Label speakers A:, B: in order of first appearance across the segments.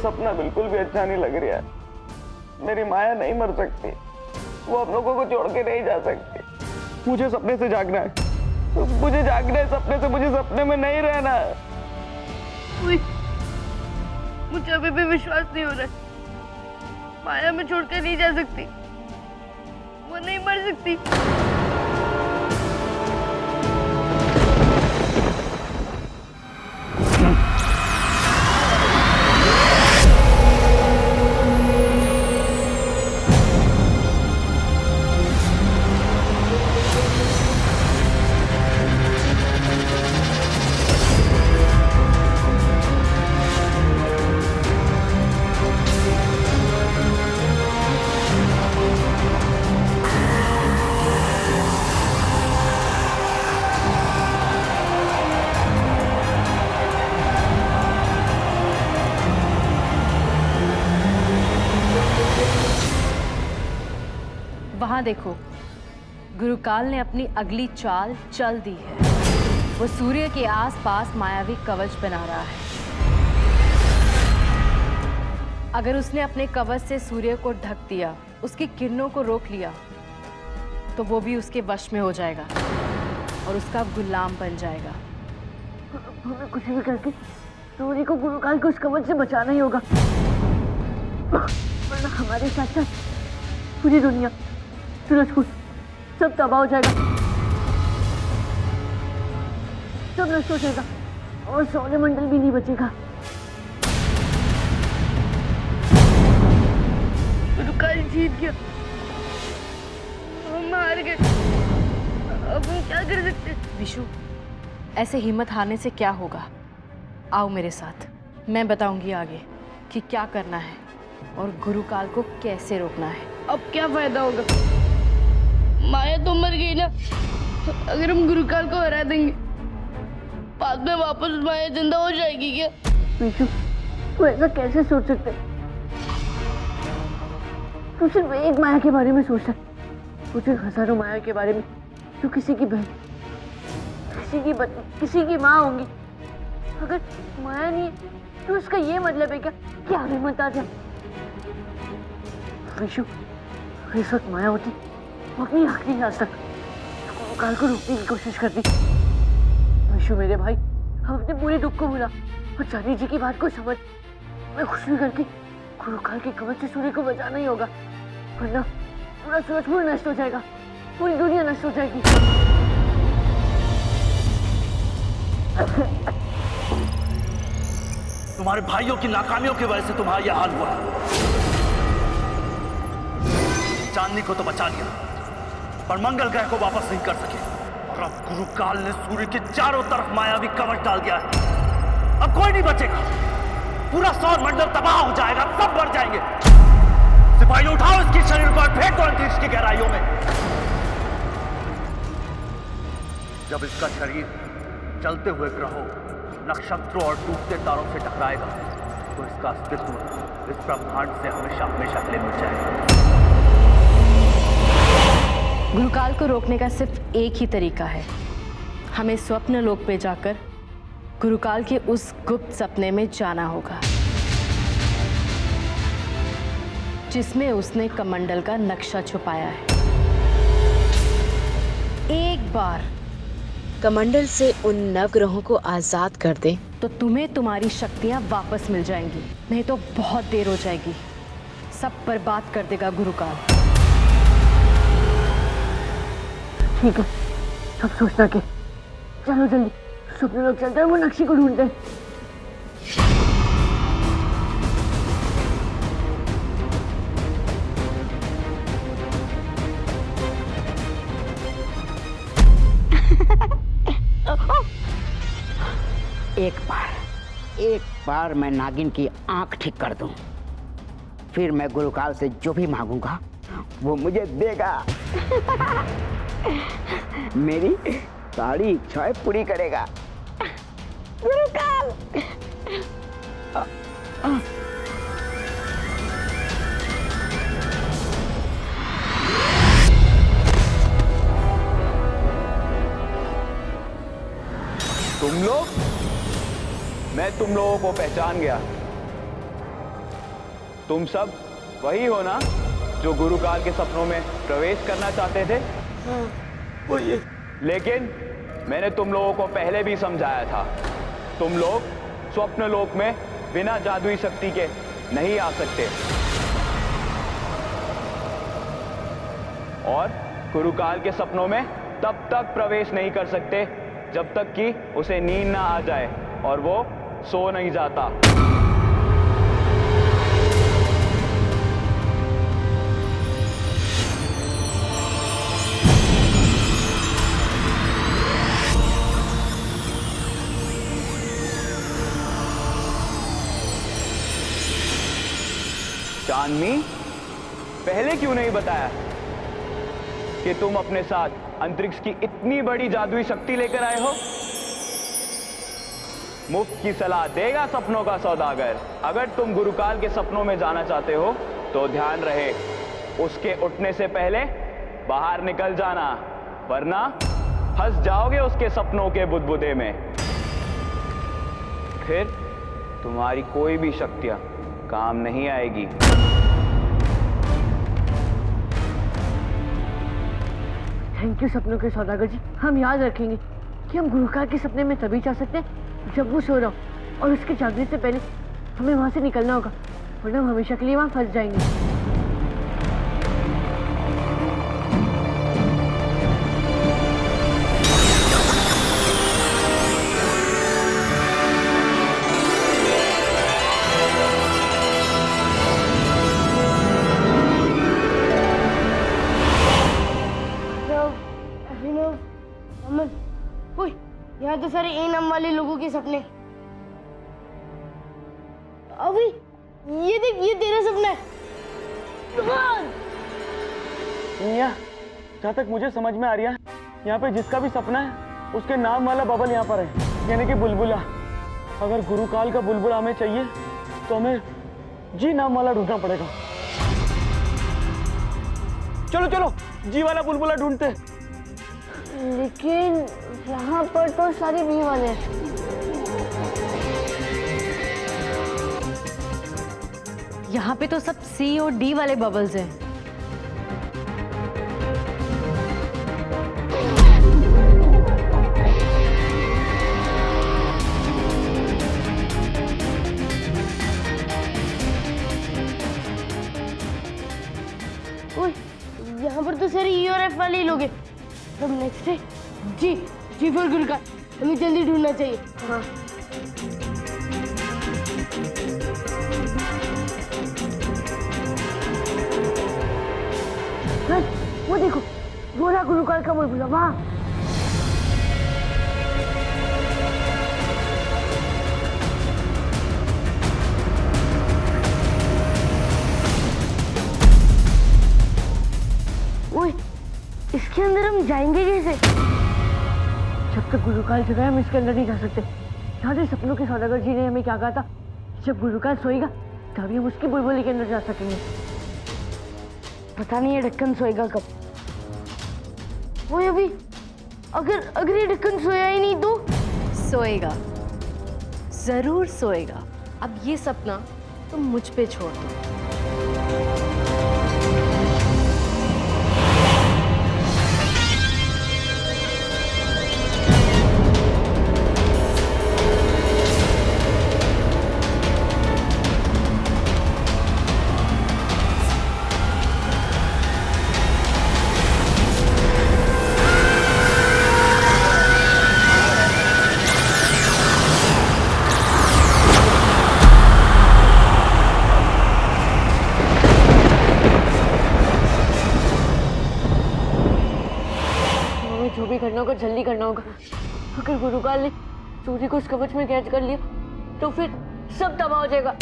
A: सपना बिल्कुल भी अच्छा नहीं लग रहा है। मेरी माया नहीं मर सकती, वो हम लोगों को छोड़ के नहीं जा सकती। मुझे सपने से जागना है, मुझे जागना है सपने से, मुझे सपने में नहीं रहना है।
B: मुझे अभी भी विश्वास नहीं हो रहा है। माया में छोड़ के नहीं जा सकती, वो नहीं मर सकती।
C: वहां देखो, गुरुकाल ने अपनी अगली चाल चल दी है। वो सूर्य के आसपास मायावी कवच बना रहा है। अगर उसने अपने कवच से सूर्य को ढक दिया, उसकी किरणों को रोक लिया, तो वो भी उसके वश में हो जाएगा और उसका गुलाम बन जाएगा।
B: हमें कुछ भी करके सूर्य को गुरुकाल को उस कवच से बचाना ही होगा, वरना हमारे साथ साथ पूरी दुनिया, सूरजकुंड सब तबाह हो जाएगा, सब नष्ट हो जाएगा और सौरमंडल भी नहीं बचेगा। गुरुकाल जीत गया, हम हार गए, अब हम क्या कर सकते हैं?
C: विशु, ऐसे हिम्मत हारने से क्या होगा? आओ मेरे साथ, मैं बताऊंगी आगे कि क्या करना है और गुरुकाल को कैसे रोकना है।
B: अब क्या फायदा होगा? माया तो मर गई ना। अगर हम गुरुकाल को हरा देंगे, बाद में वापस माया जिंदा हो जाएगी क्या? विशु, तू ऐसा कैसे सोच सकते? तू सिर्फ एक माया के बारे में सोचता है, तू सिर्फ हजारों माया के बारे में। तू किसी की बहन, किसी की माँ होंगी। अगर माया नहीं है तो उसका ये मतलब है क्या कि आगे मत आ जाए? विशु, इस वक्त माया होती, वो अपनी आखिरी सांस तक गुरुकाल को रोकने की कोशिश करती। विशु मेरे भाई, हम अपने पूरे दुख को भूला और जानी जी की बात को समझ। मैं कुछ भी करके गुरुकाल के कवच से सूर्य को बचाना ही होगा, वरना पूरा सूरजकुंड नष्ट हो जाएगा, पूरी दुनिया नष्ट हो जाएगी।
D: तुम्हारे भाइयों की नाकामियों की वजह से तुम्हारा यह हाल हुआ है। चांदनी को तो बचा लिया, पर मंगल ग्रह को वापस नहीं कर सके। और अब गुरुकाल ने सूर्य के चारों तरफ मायावी कवच डाल दिया है। अब कोई नहीं बचेगा, पूरा सौर मंडल तबाह हो जाएगा, सब मर जाएंगे। सिपाही उठाओ इसके शरीर को और फेंक दो अंतरिक्ष की गहराइयों में। जब इसका शरीर चलते हुए ग्रहों, नक्षत्रों और टूटते तारों से टकराएगा, तो इसका अस्तित्व इस ब्रह्मांड से हमेशा हमेशा के लिए मिट जाएगा।
C: गुरुकाल को रोकने का सिर्फ एक ही तरीका है। हमें स्वप्न लोक पे जाकर गुरुकाल के उस गुप्त सपने में जाना होगा जिसमें उसने कमंडल का नक्शा छुपाया है। एक बार कमंडल से उन नवग्रहों को आजाद कर दे तो तुम्हें तुम्हारी शक्तियां वापस मिल जाएंगी, नहीं तो बहुत देर हो जाएगी। सब बर्बाद कर देगा गुरुकाल।
B: ठीक है, अब सोचना के, चलो जल्दी स्वप्न लोग चलते हैं, वो नक्शे को ढूंढते हैं।
E: एक बार मैं नागिन की आंख ठीक कर दूं, फिर मैं गुरुकाल से जो भी मांगूंगा वो मुझे देगा। मेरी सारी इच्छाएं पूरी करेगा गुरुकाल।
A: तुम लोग, मैं तुम लोगों को पहचान गया।
F: तुम सब वही हो ना जो गुरुकाल के सपनों में प्रवेश करना चाहते थे?
A: वही है।
F: लेकिन मैंने तुम लोगों को पहले भी समझाया था, तुम लोग स्वप्न लोक में बिना जादुई शक्ति के नहीं आ सकते और गुरुकाल के सपनों में तब तक प्रवेश नहीं कर सकते जब तक कि उसे नींद ना आ जाए और वो सो नहीं जाता। चांदनी, पहले क्यों नहीं बताया कि तुम अपने साथ अंतरिक्ष की इतनी बड़ी जादुई शक्ति लेकर आए हो? मुफ्त की सलाह देगा सपनों का सौदागर। अगर तुम गुरुकाल के सपनों में जाना चाहते हो तो ध्यान रहे, उसके उठने से पहले बाहर निकल जाना, वरना फंस जाओगे उसके सपनों के बुदबुदे में। फिर तुम्हारी कोई भी शक्तियां काम नहीं आएगी।
B: थैंक यू सपनों के सौदागर जी। हम याद रखेंगे कि हम गुरुकाल के सपने में तभी जा सकते हैं जब वो सो रहा हो और उसके जागने से पहले हमें वहां से निकलना होगा, वरना हम हमेशा के लिए वहां फंस जाएंगे।
G: यहाँ तो सारे ए नाम वाले लोगों के सपने। अभी ये देख, ये तेरा सपना है।
A: मिया, जहाँ तक मुझे समझ में आ रहा है, यहाँ पे जिसका भी सपना है उसके नाम वाला बबल यहाँ पर है, यानी कि बुलबुला। अगर गुरुकाल का बुलबुला हमें चाहिए तो हमें जी नाम वाला ढूंढना पड़ेगा। चलो चलो जी वाला बुलबुला ढूंढते।
G: लेकिन यहाँ पर तो सारे बी वाले हैं।
C: यहाँ पे तो सब सी और डी वाले बबल्स हैं।
G: ओए, यहाँ पर तो सारे ई और एफ वाले ही लोग हैं। अब नेक्स्ट है जी, जी फॉर गुरुकाल। हमें जल्दी ढूंढना चाहिए। हाँ।
B: वो देखो, वो रहा गुरुकाल का बुलबुला वहाँ।
G: ओए, इसके अंदर हम जाएंगे कैसे?
B: जब तक गुरुकाल जगह है हम इसके अंदर नहीं जा सकते। याद है सपनों के सौदागर जी ने हमें क्या कहा था? जब गुरुकाल सोएगा तभी हम उसकी बुलबुली के अंदर जा सकेंगे।
G: पता नहीं ये ढक्कन सोएगा कब। वो अभी अगर ये ढक्कन सोया ही नहीं तो?
C: सोएगा, जरूर सोएगा। अब ये सपना तुम मुझ पे छोड़ दो।
B: जो भी करना होगा जल्दी करना होगा। अगर गुरुकाल ने सूर्य को उस कवच में कैद कर लिया तो फिर सब तबाह हो जाएगा।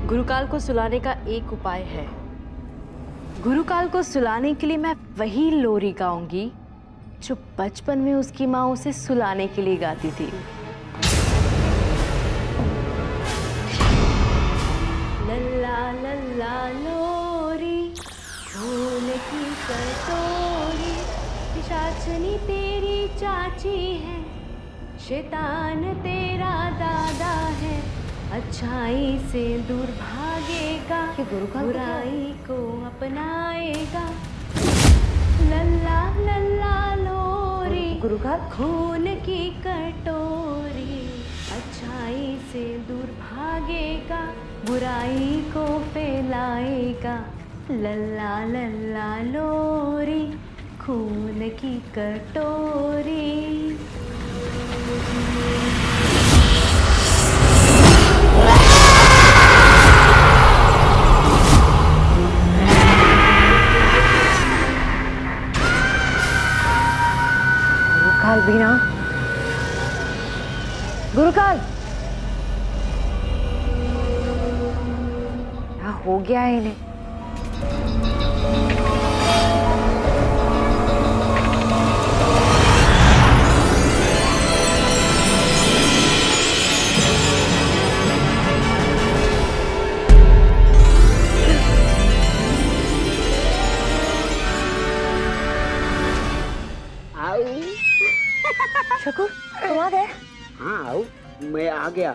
C: गुरुकाल को सुलाने का एक उपाय है। गुरुकाल को सुलाने के लिए मैं वही लोरी गाऊंगी जो बचपन में उसकी माँ उसे सुलाने के लिए गाती थी। लल्ला लल्ला लोरी फूल की कटोरी, पिशाचनी तेरी चाची है, शैतान तेरा दादा है, अच्छाई से दूर भागेगा,
B: गुरुकाल
C: बुराई को अपनाएगा। लल्ला लल्ला लोरी,
B: गुरुकाल
C: खून की कटोरी, अच्छाई से दूर भागेगा, बुराई को फैलाएगा। लल्ला लल्ला लोरी, खून की कटोरी।
B: गुरुकाल बीना, गुरुकाल क्या हो गया है इन्हें? शकूर, तुम आ गए?
E: हाँ आओ, मैं आ गया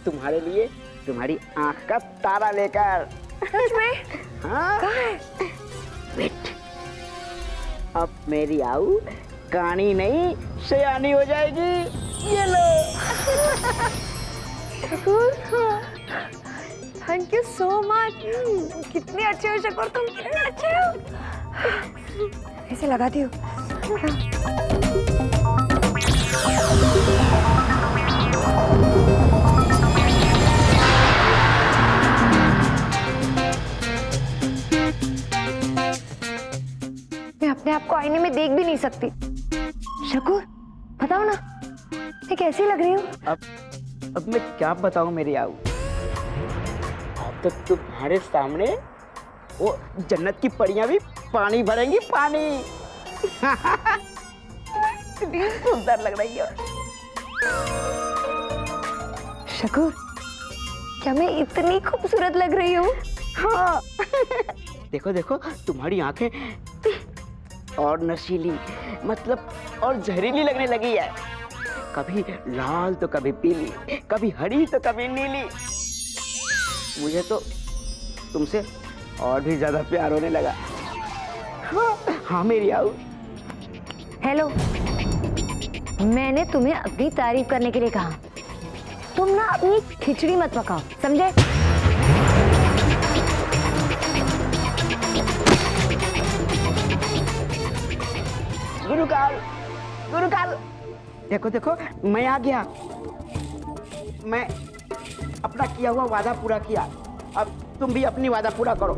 E: तुम्हारे लिए, तुम्हारी आंख का तारा लेकर।
B: सच में?
E: हाँ
B: कहाँ है?
E: वेट, अब मेरी आऊ कानी नहीं सयानी हो जाएगी। ये लो।
B: Shakoor, thank you so much. कितने अच्छे हो शकूर, तुम कितने अच्छे हो। ऐसे लगाती हो। मैं अपने आप को आईने में देख भी नहीं सकती। शकूर, बताओ ना, मैं कैसी लग रही हूँ?
E: अब मैं क्या बताऊं मेरी आऊ, अब तो तुम्हारे सामने वो जन्नत की परियां भी पानी भरेंगी, पानी। कितनी सुंदर लग रही हो।
B: शकूर, क्या मैं इतनी खूबसूरत लग रही हूँ?
E: हाँ। देखो देखो, तुम्हारी आंखें और नशीली, मतलब और जहरीली लगने लगी है। कभी लाल तो कभी पीली, कभी हरी तो कभी नीली। मुझे तो तुमसे और भी ज्यादा प्यार होने लगा। हाँ, हाँ मेरी आऊ।
B: हेलो, मैंने तुम्हें अपनी तारीफ करने के लिए कहा। तुम ना अपनी खिचड़ी मत पकाओ, समझे?
E: गुरुकाल, गुरुकाल, देखो देखो, मैं आ गया। मैं अपना किया हुआ वादा पूरा किया, अब तुम भी अपनी वादा पूरा करो।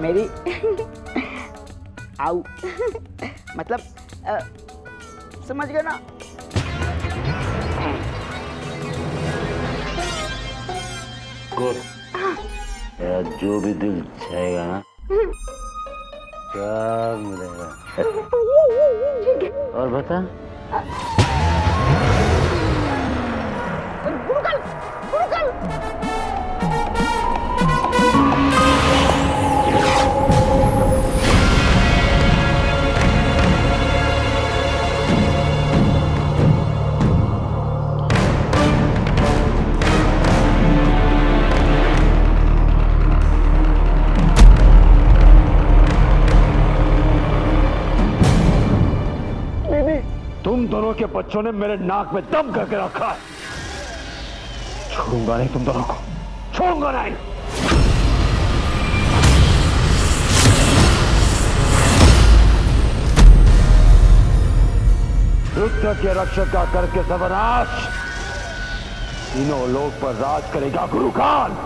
E: मेरी आऊ, मतलब समझ गए ना?
H: तेरा जो भी दिल चाहेगा ना, क्या मिलेगा। और बता।
E: गुरुकाल, गुरुकाल।
I: तुम दोनों के बच्चों ने मेरे नाक में दम करके रखा है। छोड़ूंगा नहीं तुम दोनों को, छोड़ूंगा नहीं। रुद्र के रक्षक का करके सर्वनाश तीनों लोक पर राज करेगा गुरुकाल।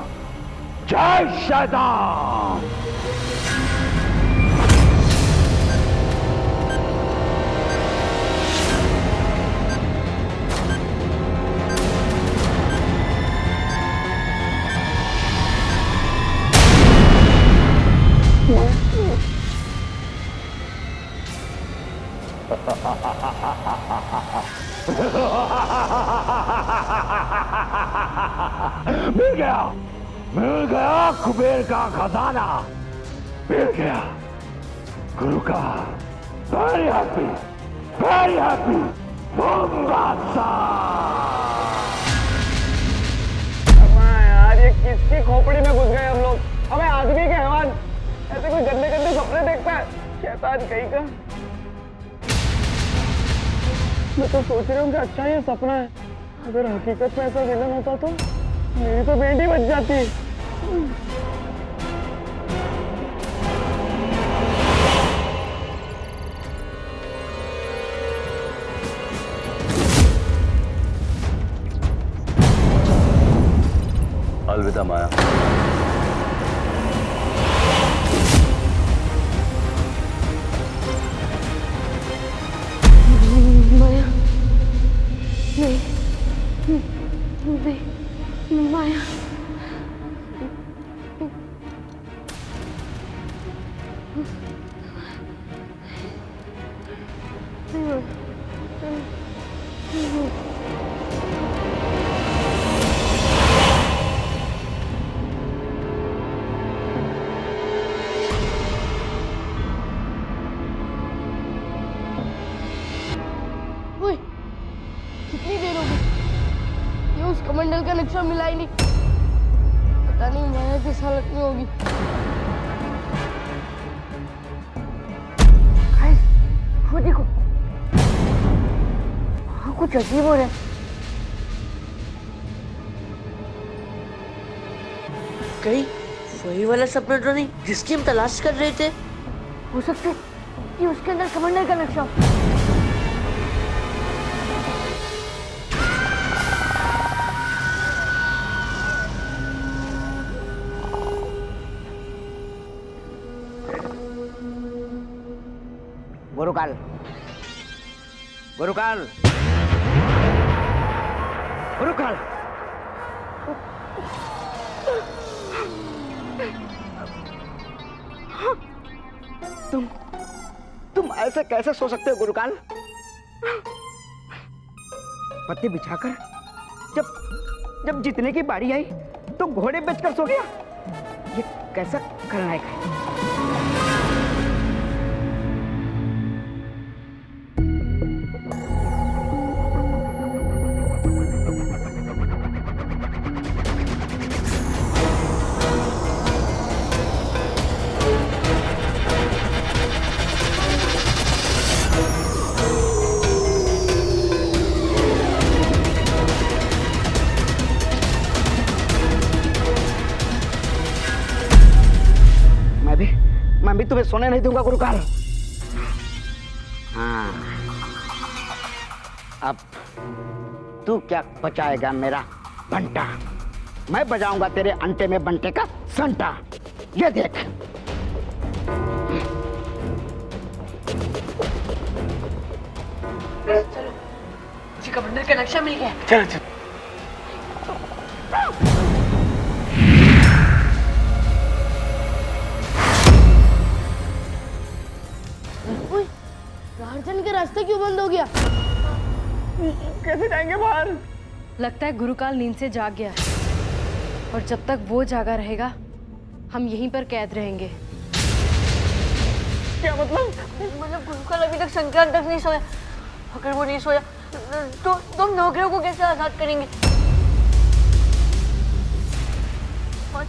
I: जय शैतान। मिल गया कुबेर का खजाना, मिल गया। गुरु का वेरी हैप्पी, वेरी हैप्पी।
A: किसकी खोपड़ी में घुस गए हम लोग? हमें आदमी के हैवान ऐसे कोई गंदे गंदे सपने देखता है? शैतान कहीं का। मैं तो सोच रही हूँ कि अच्छा ये सपना है, अगर हकीकत में ऐसा विलन होता तो मेरी तो बेटी बच जाती।
D: अलविदा माया।
G: माया नहीं, नहीं माया। ओए, कितनी देर हो गई ये उस कमंडल का नक्शा मिला ही नहीं। पता नहीं माया किस हालत में होगी।
B: वो देखो, हाँ कुछ अजीब हो रहा है।
E: कहीं वही वाला सपना तो नहीं जिसकी हम तलाश कर रहे थे?
B: हो सकता है कि उसके अंदर कमंडल का नक्शा हो।
E: गुरुकाल, गुरुकाल, गुरुकाल। तुम ऐसे कैसे सो सकते हो गुरुकाल? पत्ते बिछाकर जब जब जीतने की बारी आई तो घोड़े बेचकर सो गया। ये कैसा खलनायक है? मैं भी तुम्हें सोने नहीं दूंगा गुरुकाल। हाँ, अब तू क्या बचाएगा मेरा बंटा? मैं बजाऊंगा तेरे अंटे में बंटे का संटा। ये देख।
B: चलो, जी कमंडल का नक्शा मिल गया।
A: चलो चलो।
G: रार्जन का रास्ता क्यों बंद हो गया?
A: कैसे जाएंगे बाहर?
C: लगता है गुरुकाल नींद से जाग गया है और जब तक वो जागा रहेगा हम यहीं पर कैद रहेंगे।
A: क्या मतलब?
B: मतलब गुरुकाल अभी तक संक्रांत तक नहीं सोया। अगर वो नहीं सोया तो तुम नौकरियों को कैसे आजाद करेंगे? और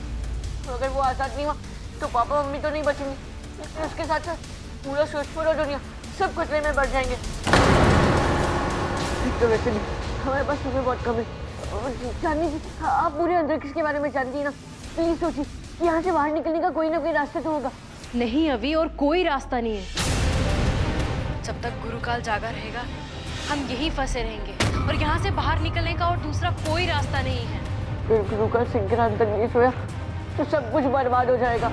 B: अगर वो आजाद नहीं हुआ तो पापा मम्मी तो नहीं बचेंगे, लेकिन उसके साथ साथ पूरा सोचपुर और दुनिया सब खतरे में बढ़ जाएंगे। तो वैसे भी हमारे पास समय बहुत कम है। जाननी जी, आप पूरे अंतरिक्ष के बारे में जानती है ना, प्लीज सोचिए कि यहाँ से बाहर निकलने का कोई ना कोई रास्ता तो होगा।
C: नहीं अभी और कोई रास्ता नहीं है। जब तक गुरुकाल जागा रहेगा हम यहीं फंसे रहेंगे और यहाँ से बाहर निकलने का और दूसरा कोई रास्ता नहीं है।
B: अगर गुरुकाल संक्रांत तक नहीं सोया तो सब कुछ बर्बाद हो जाएगा।